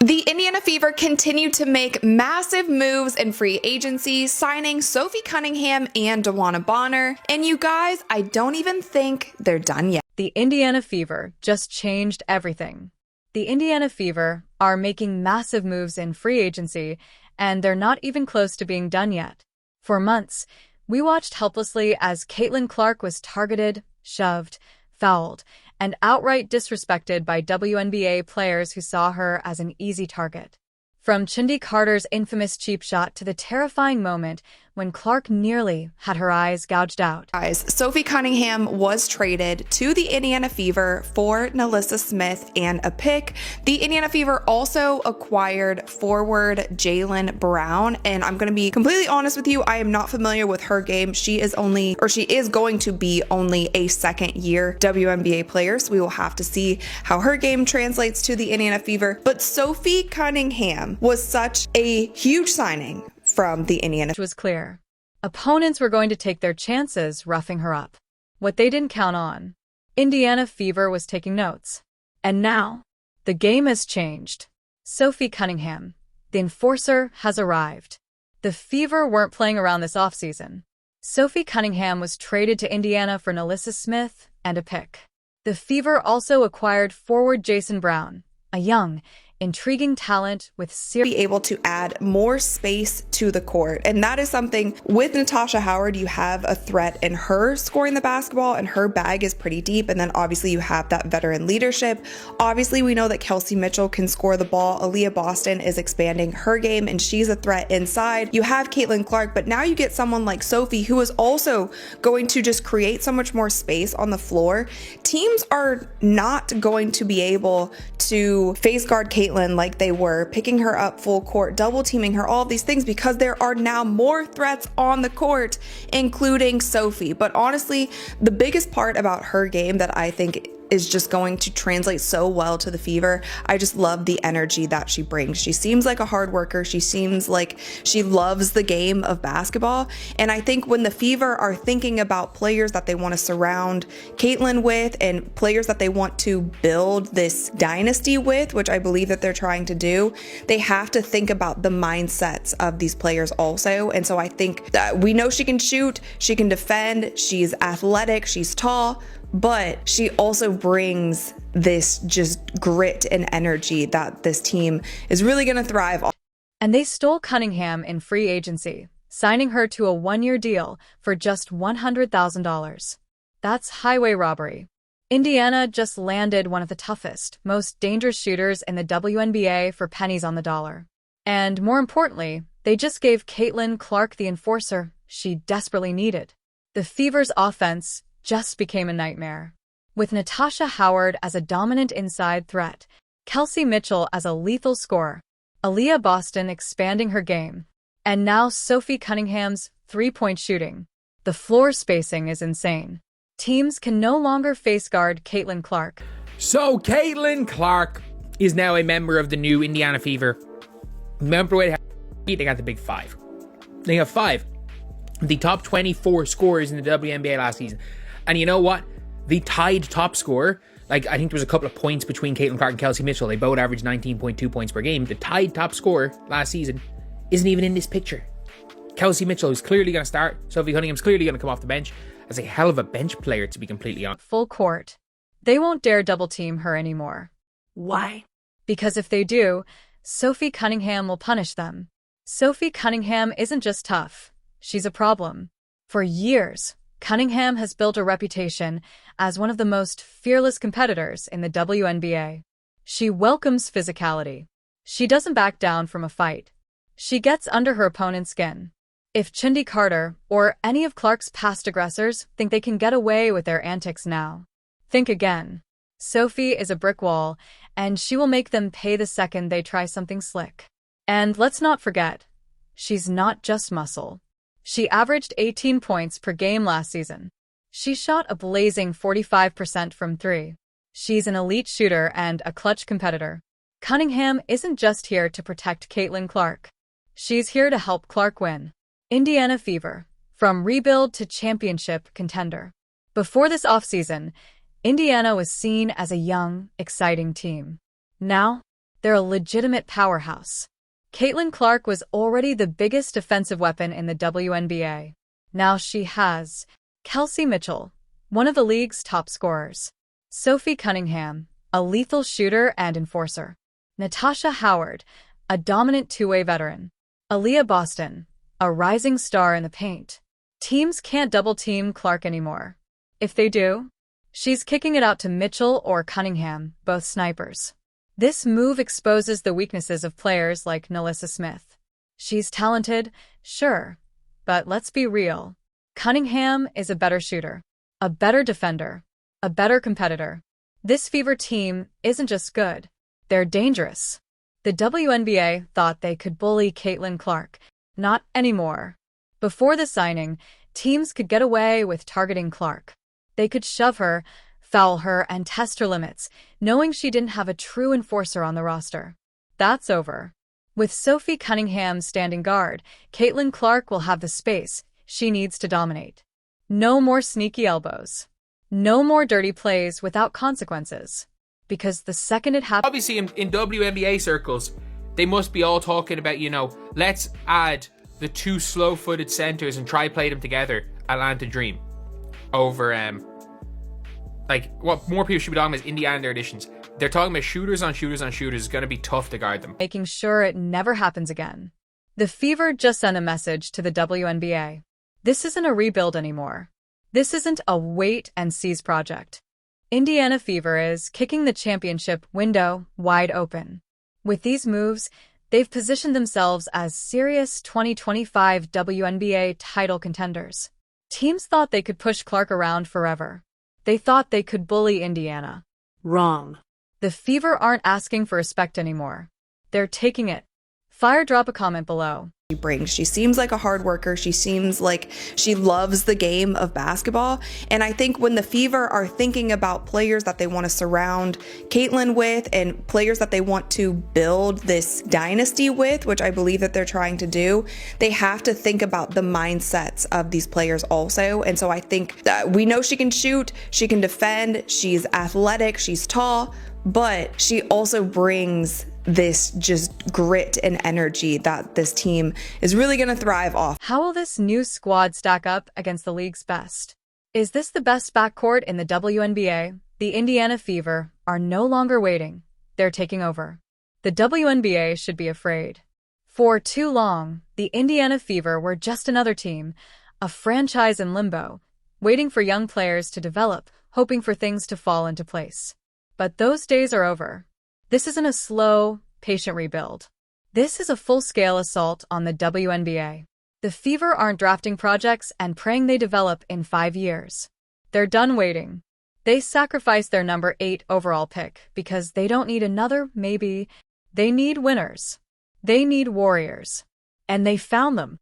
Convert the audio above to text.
The Indiana Fever continue to make massive moves in free agency, signing Sophie Cunningham and DeWanna Bonner. And you guys, I don't even think they're done yet. The Indiana Fever just changed everything. The Indiana Fever are making massive moves in free agency, and they're not even close to being done yet. For months, we watched helplessly as Caitlin Clark was targeted, shoved, fouled, and outright disrespected by WNBA players who saw her as an easy target. From Chindi Carter's infamous cheap shot to the terrifying moment when Clark nearly had her eyes gouged out. Guys, Sophie Cunningham was traded to the Indiana Fever for Nalissa Smith and a pick. The Indiana Fever also acquired forward Jaylen Brown, and I'm going to be completely honest with you, I am not familiar with her game. She is going to be only a second-year WNBA player, so we will have to see how her game translates to the Indiana Fever. But Sophie Cunningham was such a huge signing from the Indiana. It was clear. Opponents were going to take their chances roughing her up. What they didn't count on. Indiana Fever was taking notes. And now, the game has changed. Sophie Cunningham, the enforcer, has arrived. The Fever weren't playing around this offseason. Sophie Cunningham was traded to Indiana for Nalissa Smith and a pick. The Fever also acquired forward Jaylen Brown, a young, intriguing talent with be able to add more space to the court. And that is something with Natasha Howard, you have a threat in her scoring the basketball, and her bag is pretty deep. And then obviously you have that veteran leadership. Obviously we know that Kelsey Mitchell can score the ball. Aaliyah Boston is expanding her game and she's a threat inside. You have Caitlin Clark, but now you get someone like Sophie who is also going to just create so much more space on the floor. Teams are not going to be able to face guard Caitlin like they were, picking her up full court, double teaming her, all of these things, because there are now more threats on the court, including Sophie. But honestly, the biggest part about her game that I think is just going to translate so well to the Fever, I just love the energy that she brings. She seems like a hard worker. She seems like she loves the game of basketball. And I think when the Fever are thinking about players that they want to surround Caitlin with and players that they want to build this dynasty with, which I believe that they're trying to do, they have to think about the mindsets of these players also. And so I think that we know she can shoot, she can defend, she's athletic, she's tall, but she also brings this just grit and energy that this team is really going to thrive on. And they stole Cunningham in free agency, signing her to a one-year deal for just $100,000. That's highway robbery. Indiana just landed one of the toughest, most dangerous shooters in the WNBA for pennies on the dollar. And more importantly, they just gave Caitlin Clark the enforcer she desperately needed. The Fever's offense just became a nightmare. With Natasha Howard as a dominant inside threat, Kelsey Mitchell as a lethal scorer, Aaliyah Boston expanding her game, and now Sophie Cunningham's three-point shooting. The floor spacing is insane. Teams can no longer face guard Caitlin Clark. So Caitlin Clark is now a member of the new Indiana Fever. Remember when they got the big five. They have five. The top 24 scorers in the WNBA last season. And you know what? The tied top scorer, like I think there was a couple of points between Caitlin Clark and Kelsey Mitchell. They both averaged 19.2 points per game. The tied top scorer last season isn't even in this picture. Kelsey Mitchell is clearly going to start. Sophie Cunningham's clearly going to come off the bench as a hell of a bench player, to be completely honest. Full court. They won't dare double team her anymore. Why? Because if they do, Sophie Cunningham will punish them. Sophie Cunningham isn't just tough. She's a problem. For years, Cunningham has built a reputation as one of the most fearless competitors in the WNBA. She welcomes physicality. She doesn't back down from a fight. She gets under her opponent's skin. If Chindi Carter or any of Clark's past aggressors think they can get away with their antics now, think again. Sophie is a brick wall, and she will make them pay the second they try something slick. And let's not forget, she's not just muscle. She averaged 18 points per game last season. She shot a blazing 45% from three. She's an elite shooter and a clutch competitor. Cunningham isn't just here to protect Caitlin Clark. She's here to help Clark win. Indiana Fever, from rebuild to championship contender. Before this offseason, Indiana was seen as a young, exciting team. Now, They're a legitimate powerhouse. Caitlin Clark was already the biggest defensive weapon in the WNBA. Now she has Kelsey Mitchell, one of the league's top scorers; Sophie Cunningham, a lethal shooter and enforcer; Natasha Howard, a dominant two-way veteran; Aaliyah Boston, a rising star in the paint. Teams can't double-team Clark anymore. If they do, she's kicking it out to Mitchell or Cunningham, both snipers. This move exposes the weaknesses of players like Nalissa Smith. She's talented, sure, but let's be real. Cunningham is a better shooter, a better defender, a better competitor. This Fever team isn't just good, they're dangerous. The WNBA thought they could bully Caitlin Clark. Not anymore. Before the signing, teams could get away with targeting Clark. They could shove her, foul her, and test her limits, knowing she didn't have a true enforcer on the roster. That's over. With Sophie Cunningham standing guard, Caitlin Clark will have the space she needs to dominate. No more sneaky elbows. No more dirty plays without consequences. Because the second it happens... Obviously, in WNBA circles, they must be all talking about, let's add the two slow-footed centers and try play them together, Atlanta Dream, over, what more people should be talking about is Indiana additions. They're talking about shooters on shooters on shooters. It's going to be tough to guard them. Making sure it never happens again. The Fever just sent a message to the WNBA. This isn't a rebuild anymore. This isn't a wait-and-seize project. Indiana Fever is kicking the championship window wide open. With these moves, they've positioned themselves as serious 2025 WNBA title contenders. Teams thought they could push Clark around forever. They thought they could bully Indiana. Wrong. The Fever aren't asking for respect anymore. They're taking it. Drop a comment below. She seems like a hard worker. She seems like she loves the game of basketball. And I think when the Fever are thinking about players that they want to surround Caitlin with and players that they want to build this dynasty with, which I believe that they're trying to do, they have to think about the mindsets of these players also. And so I think that we know she can shoot, she can defend, she's athletic, she's tall, but she also brings this just grit and energy that this team is really going to thrive off. How will this new squad stack up against the league's best? Is this the best backcourt in the WNBA? The Indiana Fever are no longer waiting. They're taking over. The WNBA should be afraid. For too long, the Indiana Fever were just another team, a franchise in limbo, waiting for young players to develop, hoping for things to fall into place. But those days are over. This isn't a slow, patient rebuild. This is a full-scale assault on the WNBA. The Fever aren't drafting projects and praying they develop in 5 years. They're done waiting. They sacrificed their number 8 overall pick because they don't need another maybe. They need winners. They need warriors. And they found them.